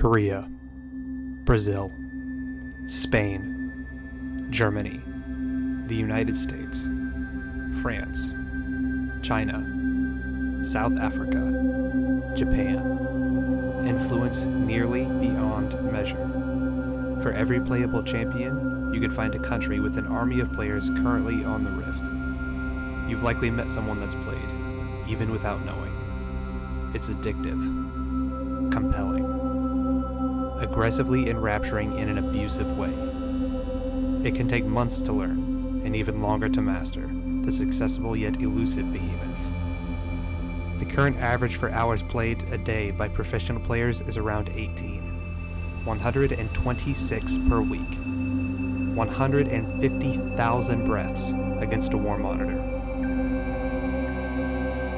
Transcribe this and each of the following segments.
Korea, Brazil, Spain, Germany, the United States, France, China, South Africa, Japan. Influence nearly beyond measure. For every playable champion, you could find a country with an army of players currently on the Rift. You've likely met someone that's played, even without knowing. It's addictive, compelling, aggressively enrapturing in an abusive way. It can take months to learn, and even longer to master, this accessible yet elusive behemoth. The current average for hours played a day by professional players is around 18. 126 per week. 150,000 breaths against a war monitor.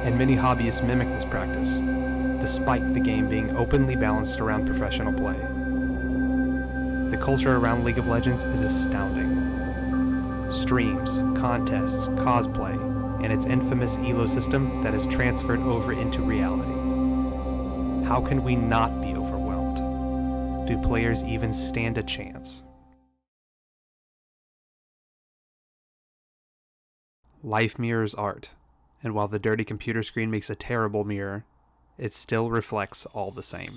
And many hobbyists mimic this practice, despite the game being openly balanced around professional play. The culture around League of Legends is astounding. Streams, contests, cosplay, and its infamous ELO system that has transferred over into reality. How can we not be overwhelmed? Do players even stand a chance? Life mirrors art, and while the dirty computer screen makes a terrible mirror, it still reflects all the same.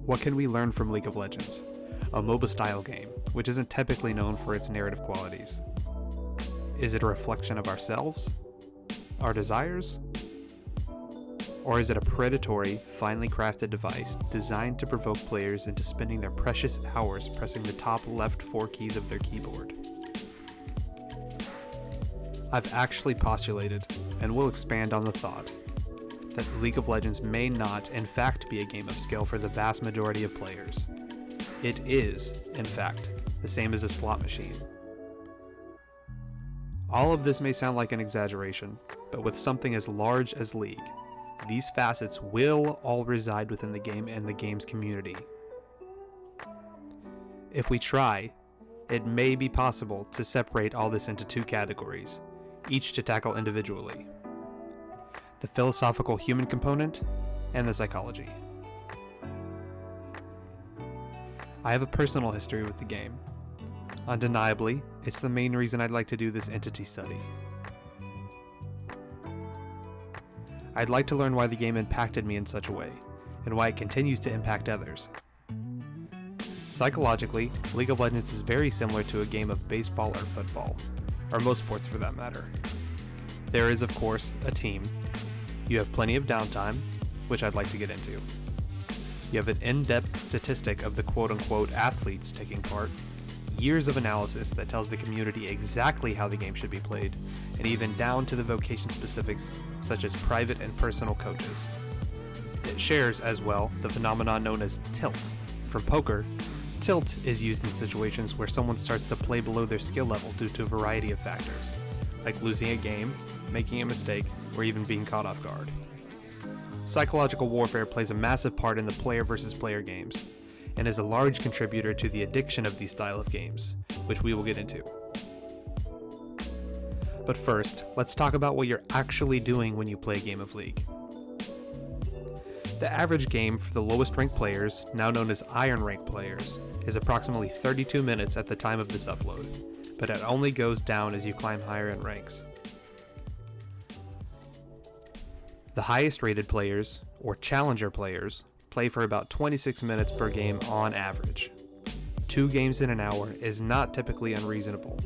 What can we learn from League of Legends, a MOBA-style game, which isn't typically known for its narrative qualities? Is it a reflection of ourselves? Our desires? Or is it a predatory, finely crafted device designed to provoke players into spending their precious hours pressing the top left 4 keys of their keyboard? I've actually postulated, and will expand on the thought, that League of Legends may not, in fact, be a game of skill for the vast majority of players. It is, in fact, the same as a slot machine. All of this may sound like an exaggeration, but with something as large as League, these facets will all reside within the game and the game's community. If we try, it may be possible to separate all this into 2 categories, each to tackle individually: the philosophical human component and the psychology. I have a personal history with the game. Undeniably, it's the main reason I'd like to do this entity study. I'd like to learn why the game impacted me in such a way, and why it continues to impact others. Psychologically, League of Legends is very similar to a game of baseball or football, or most sports for that matter. There is, of course, a team. You have plenty of downtime, which I'd like to get into. You have an in-depth statistic of the quote-unquote athletes taking part, years of analysis that tells the community exactly how the game should be played, and even down to the vocation specifics such as private and personal coaches. It shares, as well, the phenomenon known as tilt. From poker, tilt is used in situations where someone starts to play below their skill level due to a variety of factors, like losing a game, making a mistake, or even being caught off guard. Psychological warfare plays a massive part in the player versus player games, and is a large contributor to the addiction of these style of games, which we will get into. But first, let's talk about what you're actually doing when you play a game of League. The average game for the lowest ranked players, now known as Iron Rank players, is approximately 32 minutes at the time of this upload, but it only goes down as you climb higher in ranks. The highest rated players, or challenger players, play for about 26 minutes per game on average. 2 games in an hour is not typically unreasonable.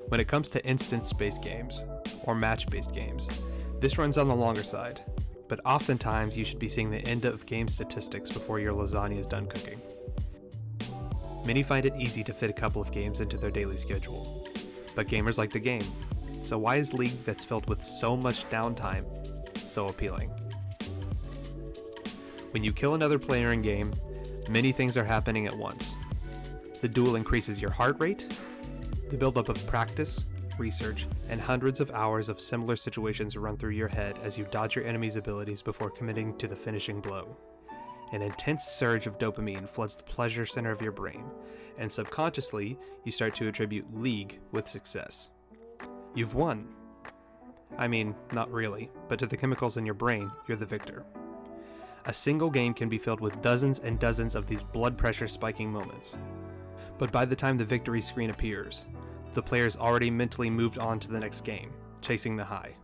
When it comes to instance-based games, or match-based games, this runs on the longer side, but oftentimes you should be seeing the end of game statistics before your lasagna is done cooking. Many find it easy to fit a couple of games into their daily schedule, but gamers like to game, so why is League that's filled with so much downtime so appealing? When you kill another player in game, many things are happening at once. The duel increases your heart rate, the buildup of practice, research, and hundreds of hours of similar situations run through your head as you dodge your enemy's abilities before committing to the finishing blow. An intense surge of dopamine floods the pleasure center of your brain, and subconsciously, you start to attribute League with success. You've won. I mean, not really, but to the chemicals in your brain, you're the victor. A single game can be filled with dozens and dozens of these blood pressure spiking moments. But by the time the victory screen appears, the player's already mentally moved on to the next game, chasing the high.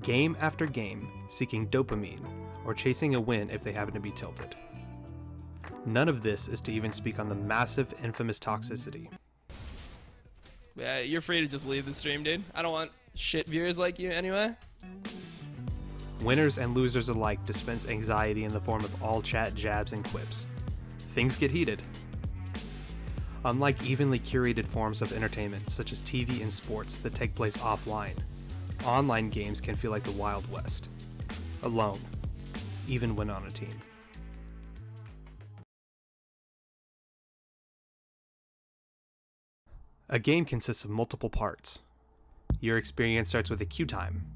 Game after game, seeking dopamine, or chasing a win if they happen to be tilted. None of this is to even speak on the massive, infamous toxicity. Yeah, you're free to just leave the stream, dude. I don't want shit viewers like you anyway. Winners and losers alike dispense anxiety in the form of all chat jabs and quips. Things get heated. Unlike evenly curated forms of entertainment, such as TV and sports that take place offline, online games can feel like the Wild West. Alone, even when on a team. A game consists of multiple parts. Your experience starts with a queue time.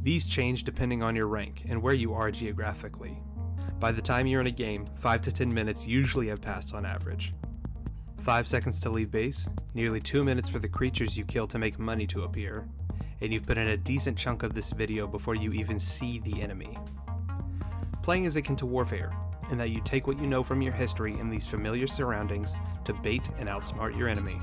These change depending on your rank and where you are geographically. By the time you're in a game, 5 to 10 minutes usually have passed on average. 5 seconds to leave base, nearly 2 minutes for the creatures you kill to make money to appear, and you've put in a decent chunk of this video before you even see the enemy. Playing is akin to warfare, in that you take what you know from your history in these familiar surroundings to bait and outsmart your enemy.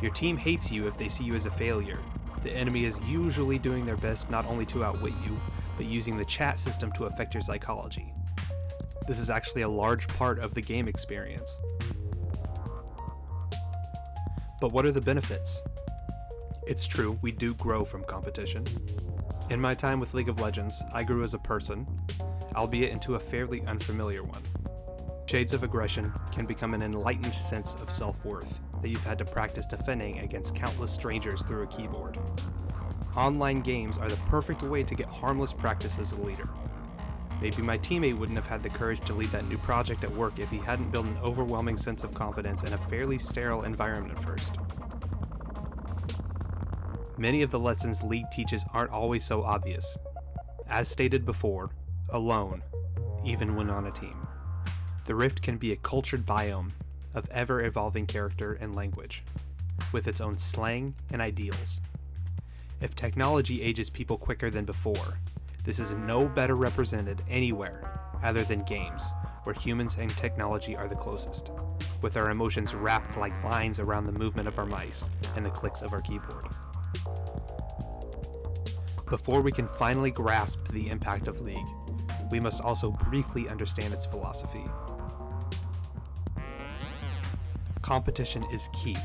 Your team hates you if they see you as a failure. The enemy is usually doing their best not only to outwit you, but using the chat system to affect your psychology. This is actually a large part of the game experience. But what are the benefits? It's true, we do grow from competition. In my time with League of Legends, I grew as a person, albeit into a fairly unfamiliar one. Shades of aggression can become an enlightened sense of self-worth that you've had to practice defending against countless strangers through a keyboard. Online games are the perfect way to get harmless practice as a leader. Maybe my teammate wouldn't have had the courage to lead that new project at work if he hadn't built an overwhelming sense of confidence in a fairly sterile environment at first. Many of the lessons League teaches aren't always so obvious. As stated before, alone, even when on a team. The Rift can be a cultured biome of ever-evolving character and language, with its own slang and ideals. If technology ages people quicker than before, this is no better represented anywhere other than games, where humans and technology are the closest, with our emotions wrapped like vines around the movement of our mice and the clicks of our keyboard. Before we can finally grasp the impact of League, we must also briefly understand its philosophy. Competition is key.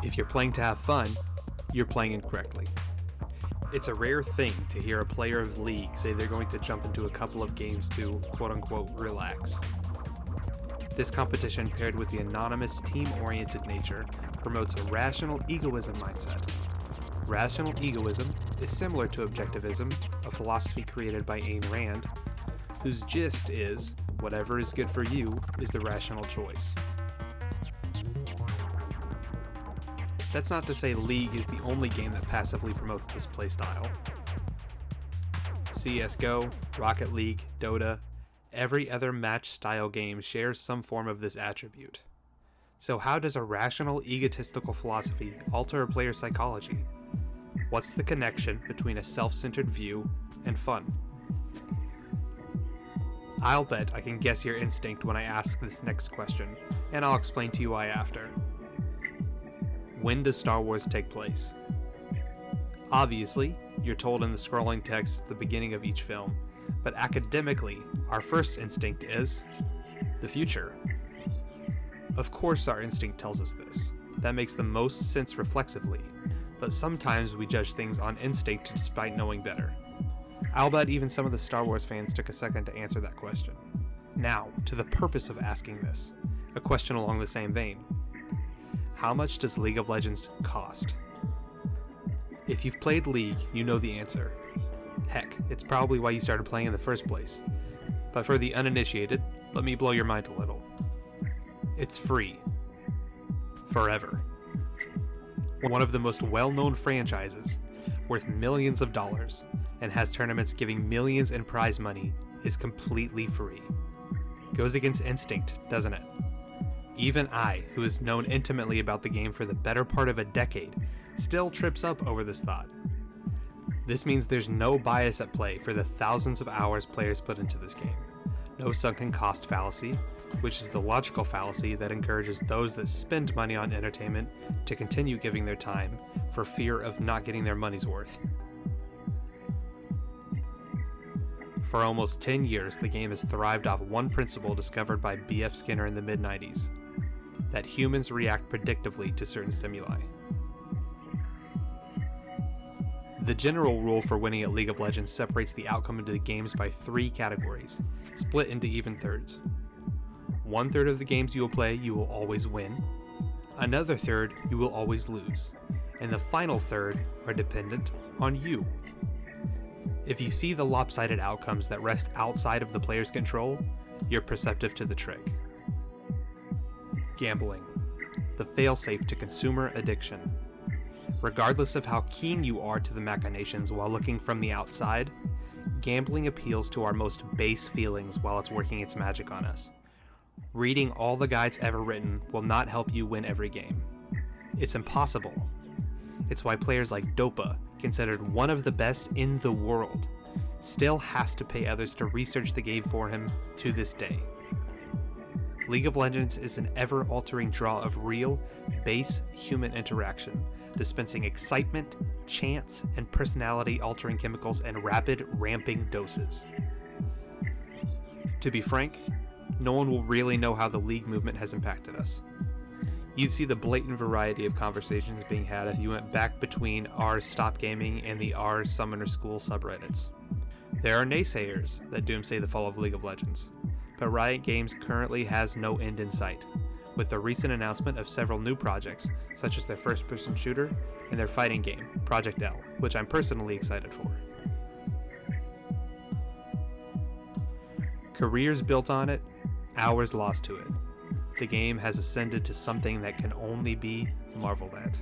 If you're playing to have fun, you're playing incorrectly. It's a rare thing to hear a player of League say they're going to jump into a couple of games to quote-unquote relax. This competition, paired with the anonymous, team-oriented nature, promotes a rational egoism mindset. Rational egoism is similar to objectivism, a philosophy created by Ayn Rand, whose gist is, whatever is good for you is the rational choice. That's not to say League is the only game that passively promotes this playstyle. CSGO, Rocket League, Dota, every other match-style game shares some form of this attribute. So how does a rational, egotistical philosophy alter a player's psychology? What's the connection between a self-centered view and fun? I'll bet I can guess your instinct when I ask this next question, and I'll explain to you why after. When does Star Wars take place? Obviously, you're told in the scrolling text at the beginning of each film, but academically, our first instinct is the future. Of course our instinct tells us this. That makes the most sense reflexively, but sometimes we judge things on instinct despite knowing better. I'll bet even some of the Star Wars fans took a second to answer that question. Now, to the purpose of asking this, a question along the same vein. How much does League of Legends cost? If you've played League, you know the answer. Heck, it's probably why you started playing in the first place. But for the uninitiated, let me blow your mind a little. It's free. Forever. One of the most well-known franchises, worth millions of dollars, and has tournaments giving millions in prize money, is completely free. Goes against instinct, doesn't it? Even I, who has known intimately about the game for the better part of a decade, still trips up over this thought. This means there's no bias at play for the thousands of hours players put into this game. No sunken cost fallacy, which is the logical fallacy that encourages those that spend money on entertainment to continue giving their time for fear of not getting their money's worth. For almost 10 years, the game has thrived off one principle discovered by B.F. Skinner in the mid-90s, that humans react predictively to certain stimuli. The general rule for winning at League of Legends separates the outcome into the games by 3 categories, split into even thirds. 1/3 of the games you will play, you will always win. Another third, you will always lose. And the final third are dependent on you. If you see the lopsided outcomes that rest outside of the player's control, you're perceptive to the trick. Gambling, the failsafe to consumer addiction. Regardless of how keen you are to the machinations while looking from the outside, gambling appeals to our most base feelings while it's working its magic on us. Reading all the guides ever written will not help you win every game. It's impossible. It's why players like Dopa, considered one of the best in the world, still has to pay others to research the game for him to this day. League of Legends is an ever-altering draw of real, base human interaction, dispensing excitement, chance, and personality-altering chemicals in rapid, ramping doses. To be frank, no one will really know how the League movement has impacted us. You'd see the blatant variety of conversations being had if you went back between r Stop Gaming and the r Summoner School subreddits. There are naysayers that doomsay the fall of League of Legends, but Riot Games currently has no end in sight, with the recent announcement of several new projects, such as their first-person shooter and their fighting game, Project L, which I'm personally excited for. Careers built on it, hours lost to it. The game has ascended to something that can only be marveled at.